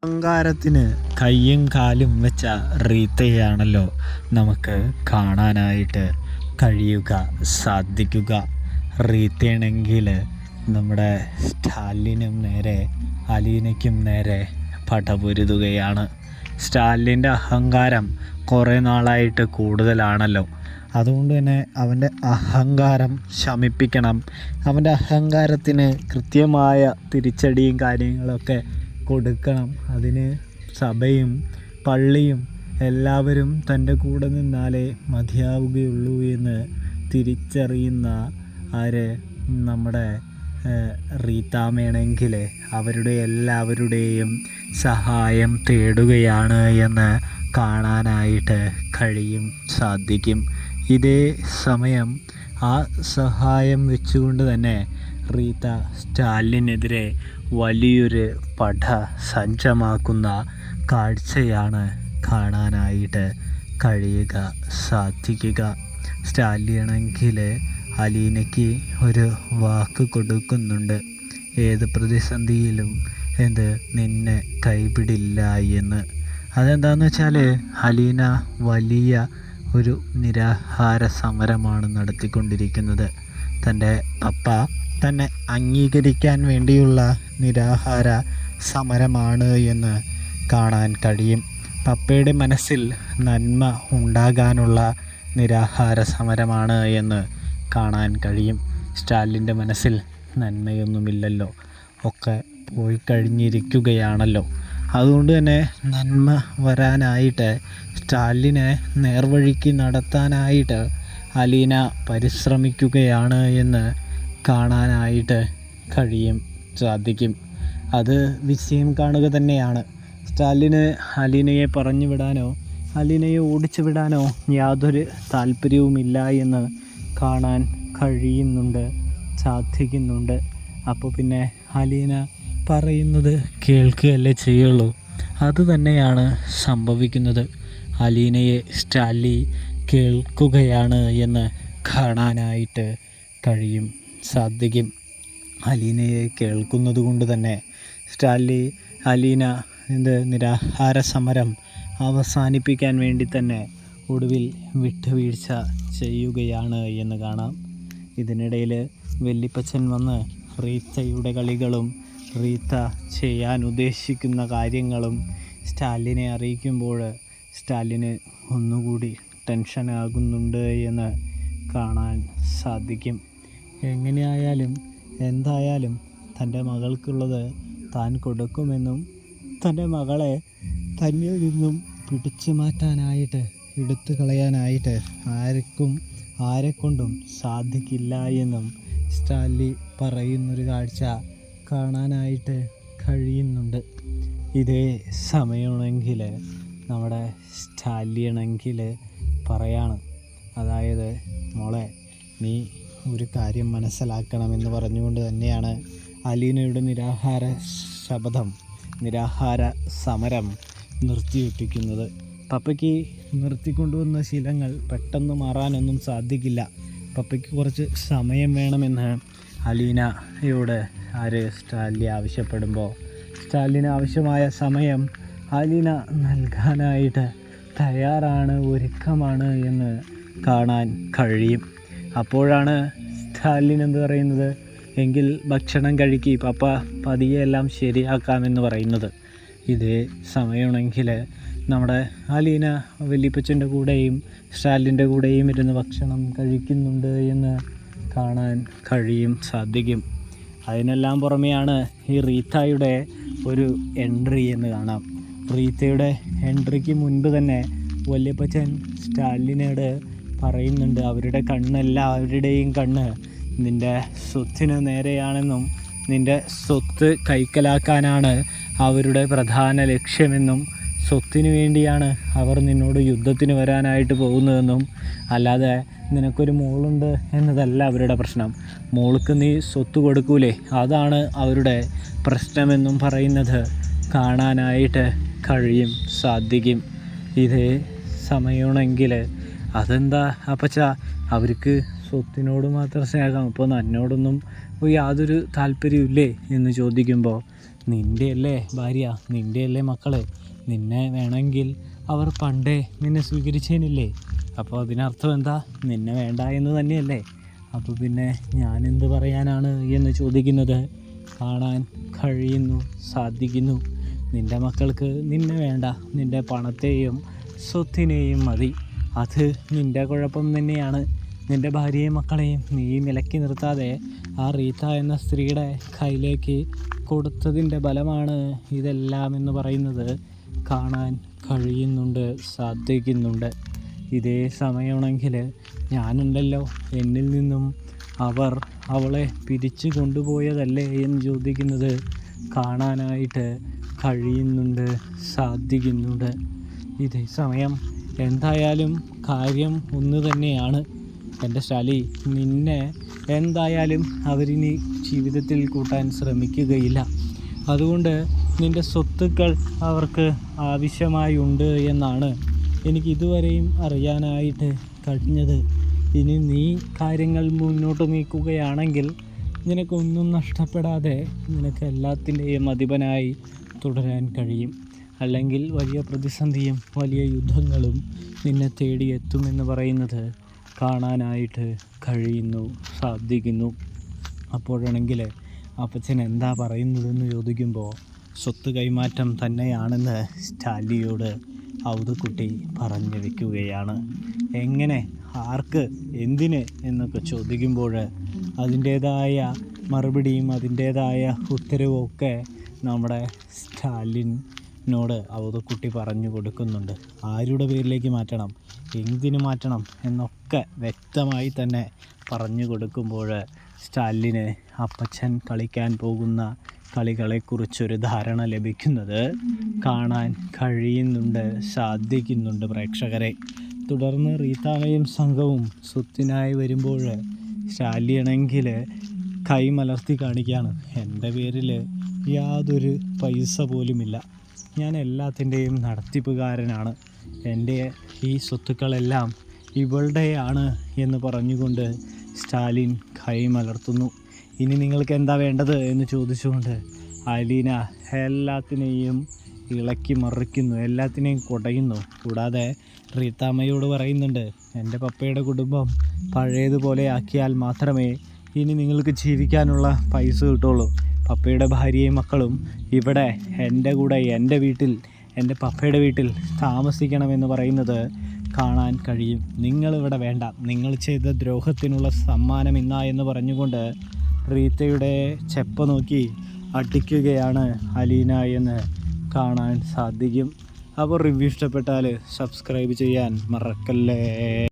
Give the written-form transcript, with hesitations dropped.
അഹങ്കാരത്തിന് കയ്യും കാലും വെച്ച റീത്തയാണല്ലോ നമുക്ക് കാണാനായിട്ട് സാധിക്കുക. റീത്തയാണെങ്കിൽ നമ്മുടെ സ്റ്റാലിനും നേരെ അലീനയ്ക്കും നേരെ പടപൊരുതുകയാണ്. സ്റ്റാലിൻ്റെ അഹങ്കാരം കുറേ നാളായിട്ട് കൂടുതലാണല്ലോ. അതുകൊണ്ട് തന്നെ അവൻ്റെ അഹങ്കാരം ശമിപ്പിക്കണം. അവൻ്റെ അഹങ്കാരത്തിന് കൃത്യമായ തിരിച്ചടിയും കാര്യങ്ങളൊക്കെ കൊടുക്കണം. അതിന് സഭയും പള്ളിയും എല്ലാവരും തൻ്റെ കൂടെ നിന്നാലേ മതിയാവുകയുള്ളൂ എന്ന് തിരിച്ചറിയുന്ന നമ്മുടെ റീത്താമ്മയാണെങ്കിൽ അവരുടെ എല്ലാവരുടെയും സഹായം തേടുകയാണ് എന്ന് കാണാനായിട്ട് സാധിക്കും. ഇതേ സമയം ആ സഹായം വെച്ചുകൊണ്ട് തന്നെ റീത്ത സ്റ്റാലിനെതിരെ വലിയൊരു സജ്ജമാക്കുന്ന കാഴ്ചയാണ് കാണാനായിട്ട് സാധിക്കുക. സ്റ്റാലിനാണെങ്കിൽ അലീനയ്ക്ക് ഒരു വാക്ക് കൊടുക്കുന്നുണ്ട്. ഏത് പ്രതിസന്ധിയിലും നിന്നെ കൈവിടില്ല എന്ന്. അതെന്താണെന്ന് വെച്ചാൽ അലീന വലിയ ഒരു നിരാഹാര സമരമാണ് നടത്തിക്കൊണ്ടിരിക്കുന്നത്. തൻ്റെ പപ്പ തന്നെ അംഗീകരിക്കാൻ വേണ്ടിയുള്ള നിരാഹാര സമരമാണ് എന്ന് കാണാൻ കഴിയും. പപ്പയുടെ മനസ്സിൽ നന്മ ഉണ്ടാകാനുള്ള നിരാഹാര സമരമാണ് എന്ന് കാണാൻ കഴിയും. സ്റ്റാലിൻ്റെ മനസ്സിൽ നന്മയൊന്നുമില്ലല്ലോ, ഒക്കെ പോയി കഴിഞ്ഞിരിക്കുകയാണല്ലോ. അതുകൊണ്ട് തന്നെ നന്മ വരാനായിട്ട് സ്റ്റാലിനെ നേർവഴിക്ക് നടത്താനായിട്ട് അലീന പരിശ്രമിക്കുകയാണ് എന്ന് കാണാനായിട്ട് സാധിക്കും. അത് വിജയം കാണുക തന്നെയാണ്. സ്റ്റാലിന് അലീനയെ പറഞ്ഞു വിടാനോ അലീനയെ ഓടിച്ചു വിടാനോ യാതൊരു താല്പര്യവുമില്ല എന്ന് കാണാൻ സാധിക്കുന്നുണ്ട്. അപ്പോൾ പിന്നെ അലീന പറയുന്നത് കേൾക്കുകയല്ലേ ചെയ്യുള്ളൂ. അത് തന്നെയാണ് സംഭവിക്കുന്നത്. അലീനയെ സ്റ്റാലി കേൾക്കുകയാണ് എന്ന് കാണാനായിട്ട് സാധിക്കും. അലീനയെ കേൾക്കുന്നത് കൊണ്ട് തന്നെ അലീന നിരാഹാര സമരം അവസാനിപ്പിക്കാൻ വേണ്ടി തന്നെ ഒടുവിൽ വിട്ടുവീഴ്ച ചെയ്യുകയാണ് എന്ന് കാണാം. ഇതിനിടയിൽ വല്യപ്പച്ചൻ വന്ന് റീത്തയുടെ കളികളും റീത്ത ചെയ്യാൻ ഉദ്ദേശിക്കുന്ന കാര്യങ്ങളും സ്റ്റാലിനെ അറിയിക്കുമ്പോൾ സ്റ്റാലിന് ഒന്നുകൂടി ടെൻഷനാകുന്നുണ്ട് എന്ന് കാണാൻ സാധിക്കും. എന്തായാലും തൻ്റെ മകൾക്കുള്ളത് താൻ കൊടുക്കുമെന്നും തൻ്റെ മകളെ തന്നിൽ നിന്നും പിടിച്ചു മാറ്റാനായിട്ട് എടുത്തു കളയാനായിട്ട് ആരെക്കൊണ്ടും സാധിക്കില്ല എന്നും സ്റ്റാലി പറയുന്നൊരു കാഴ്ച കാണാനായിട്ട് കഴിയുന്നുണ്ട്. ഇതേ സമയമാണെങ്കിൽ നമ്മുടെ സ്റ്റാലിയാണെങ്കിൽ പറയാണ്, അതായത് മോളെ നീ ഒരു കാര്യം മനസ്സിലാക്കണമെന്ന് പറഞ്ഞുകൊണ്ട് തന്നെയാണ് അലീനയുടെ നിരാഹാര സമരം നിർത്തിവെപ്പിക്കുന്നത്. പപ്പയ്ക്ക് നിർത്തിക്കൊണ്ടുവന്ന ശീലങ്ങൾ പെട്ടെന്ന് മാറാനൊന്നും സാധിക്കില്ല. പപ്പയ്ക്ക് കുറച്ച് സമയം വേണമെന്ന് അലീനയോട് സ്റ്റാലി ആവശ്യപ്പെടുമ്പോൾ സ്റ്റാലിന് ആവശ്യമായ സമയം അലീന നൽകാനായിട്ട് തയ്യാറാണ്, ഒരുക്കമാണ് എന്ന് കാണാൻ കഴിയും. അപ്പോഴാണ് സ്റ്റാലിൻ പറയുന്നത്, എങ്കിൽ ഭക്ഷണം കഴിക്കി, പപ്പ പതിയെ എല്ലാം ശരിയാക്കാമെന്ന് പറയുന്നത്. ഇതേ സമയമാണെങ്കിൽ നമ്മുടെ അലീന വല്യപ്പച്ചൻ്റെ കൂടെയും സ്റ്റാലിൻ്റെ കൂടെയും ഇരുന്ന് ഭക്ഷണം കഴിക്കുന്നുണ്ട് എന്ന് കാണാൻ സാധിക്കും. അതിനെല്ലാം പുറമെയാണ് ഈ റീത്തയുടെ ഒരു എൻട്രി എന്ന് കാണാം. റീത്തയുടെ എൻട്രിക്ക് മുൻപ് തന്നെ വല്യപ്പച്ചൻ സ്റ്റാലിനോട് പറയുന്നുണ്ട്, എല്ലാവരുടെയും കണ്ണ് നിൻ്റെ സ്വത്തിന് നേരെയാണെന്നും നിൻ്റെ സ്വത്ത് കൈക്കലാക്കാനാണ് അവരുടെ പ്രധാന ലക്ഷ്യമെന്നും സ്വത്തിന് വേണ്ടിയാണ് അവർ നിന്നോട് യുദ്ധത്തിന് വരാനായിട്ട് പോകുന്നതെന്നും അല്ലാതെ നിനക്കൊരു മോളുണ്ട് എന്നതല്ല അവരുടെ പ്രശ്നം. മോൾക്ക് നീ സ്വത്ത് കൊടുക്കൂലേ, അതാണ് അവരുടെ പ്രശ്നമെന്നും പറയുന്നത് കാണാനായിട്ട് സാധിക്കും. ഇതേ സമയമാണെങ്കിൽ അതെന്താ അപ്പച്ച, അവർക്ക് സ്വത്തിനോട് മാത്രം സ്നേഹം, അപ്പോൾ എന്നോടൊന്നും യാതൊരു താല്പര്യമില്ലേ എന്ന് ചോദിക്കുമ്പോൾ നിൻ്റെയല്ലേ ഭാര്യ, നിൻ്റെയല്ലേ മക്കൾ, നിന്നെ വേണമെങ്കിൽ അവർ പണ്ടേ നിന്നെ സ്വീകരിച്ചേനില്ലേ? അപ്പോൾ അതിനർത്ഥം എന്താ? നിന്നെ വേണ്ട എന്ന് തന്നെയല്ലേ? അപ്പോൾ പിന്നെ ഞാനെന്ത് പറയാനാണ് എന്ന് ചോദിക്കുന്നത്. കാണാൻ കഴിയുന്നു, സാധിക്കുന്നു. നിൻ്റെ മക്കൾക്ക് നിന്നെ വേണ്ട, നിൻ്റെ പണത്തെയും സ്വത്തിനെയും മതി. അത് നിൻ്റെ കുഴപ്പം തന്നെയാണ്. നിൻ്റെ ഭാര്യയും മക്കളെയും നീ നിലയ്ക്ക് നിർത്താതെ ആ റീത്ത എന്ന സ്ത്രീയുടെ കയ്യിലേക്ക് കൊടുത്തതിൻ്റെ ബലമാണ് ഇതെല്ലാം എന്ന് പറയുന്നത് കാണാൻ കഴിയുന്നുണ്ട്, സാധിക്കുന്നുണ്ട്. ഇതേ സമയമാണെങ്കിൽ ഞാനുണ്ടല്ലോ, എന്നിൽ നിന്നും അവളെ പിരിച്ചു കൊണ്ടുപോയതല്ലേ എന്ന് ചോദിക്കുന്നത് കാണാനായിട്ട് കഴിയുന്നുണ്ട്, സാധിക്കുന്നുണ്ട്. ഇതേ സമയം എന്തായാലും കാര്യം ഒന്ന് തന്നെയാണ് എൻ്റെ ശാലി. നിന്നെ എന്തായാലും അവരിനി ജീവിതത്തിൽ കൂട്ടാൻ ശ്രമിക്കുകയില്ല. അതുകൊണ്ട് നിൻ്റെ സ്വത്തുക്കൾ അവർക്ക് ആവശ്യമായുണ്ട് എന്നാണ് എനിക്ക് ഇതുവരെയും അറിയാനായിട്ട് കഴിഞ്ഞത്. ഇനി നീ കാര്യങ്ങൾ മുന്നോട്ട് നീക്കുകയാണെങ്കിൽ നിനക്കൊന്നും നഷ്ടപ്പെടാതെ നിനക്ക് എല്ലാത്തിൻ്റെയും അധിപനായി തുടരാൻ കഴിയും. അല്ലെങ്കിൽ വലിയ പ്രതിസന്ധിയും വലിയ യുദ്ധങ്ങളും നിന്നെ തേടിയെത്തുമെന്ന് പറയുന്നത് കാണാനായിട്ട് കഴിയുന്നു, സാധിക്കുന്നു. അപ്പോഴാണെങ്കിൽ അപ്പച്ചൻ എന്താ പറയുന്നതെന്ന് ചോദിക്കുമ്പോൾ സ്വത്ത് കൈമാറ്റം തന്നെയാണെന്ന് സ്റ്റാലിയോട് ഔതുക്കുട്ടി പറഞ്ഞു വയ്ക്കുകയാണ്. എങ്ങനെ, ആർക്ക്, എന്തിന് എന്നൊക്കെ ചോദിക്കുമ്പോൾ അതിൻ്റേതായ മറുപടിയും അതിൻ്റേതായ ഉത്തരവും ഒക്കെ നമ്മുടെ സ്റ്റാലിനോട് ഔതുക്കുട്ടി പറഞ്ഞു കൊടുക്കുന്നുണ്ട്. ആരുടെ പേരിലേക്ക് മാറ്റണം, എന്തിനു മാറ്റണം എന്നൊക്കെ വ്യക്തമായി തന്നെ പറഞ്ഞു കൊടുക്കുമ്പോൾ സ്റ്റാലിന് അപ്പച്ചൻ കളിക്കാൻ പോകുന്ന കളികളെക്കുറിച്ചൊരു ധാരണ ലഭിക്കുന്നത് കാണാൻ കഴിയുന്നുണ്ട്, സാധിക്കുന്നുണ്ട് പ്രേക്ഷകരെ. തുടർന്ന് റീത്താമയും സംഘവും സ്വത്തിനായി വരുമ്പോൾ സ്റ്റാലിയാണെങ്കിൽ കൈ മലർത്തി കാണിക്കുകയാണ്. എൻ്റെ പേരിൽ യാതൊരു പൈസ പോലുമില്ല, ഞാൻ എല്ലാത്തിൻ്റെയും നടത്തിപ്പുകാരനാണ്, എൻ്റെ ഈ സ്വത്തുക്കളെല്ലാം ഇവളുടെയാണ് എന്ന് പറഞ്ഞുകൊണ്ട് സ്റ്റാലിൻ കൈ മലർത്തുന്നു. ഇനി നിങ്ങൾക്ക് എന്താ വേണ്ടത് എന്ന് ചോദിച്ചുകൊണ്ട് അലീന എല്ലാത്തിനെയും ഇളക്കി മറിക്കുന്നു, എല്ലാത്തിനെയും കുടയുന്നു. കൂടാതെ റീത്താമ്മയോട് പറയുന്നുണ്ട്, എൻ്റെ പപ്പയുടെ കുടുംബം പഴയതുപോലെ ആക്കിയാൽ മാത്രമേ ഇനി നിങ്ങൾക്ക് ജീവിക്കാനുള്ള പൈസ കിട്ടുള്ളൂ. പപ്പയുടെ ഭാര്യയും മക്കളും ഇവിടെ എൻ്റെ കൂടെ എൻ്റെ വീട്ടിൽ, എൻ്റെ പപ്പയുടെ വീട്ടിൽ താമസിക്കണമെന്ന് പറയുന്നത് കാണാൻ കഴിയും. നിങ്ങളിവിടെ വേണ്ട, നിങ്ങൾ ചെയ്ത ദ്രോഹത്തിനുള്ള സമ്മാനം ഇന്നാ എന്ന് പറഞ്ഞുകൊണ്ട് റീത്തയുടെ ചെപ്പ നോക്കി അടിക്കുകയാണ് അലീന എന്ന് കാണാൻ സാധിക്കും. അപ്പോൾ റിവ്യൂ ഇഷ്ടപ്പെട്ടാൽ സബ്സ്ക്രൈബ് ചെയ്യാൻ മറക്കല്ലേ.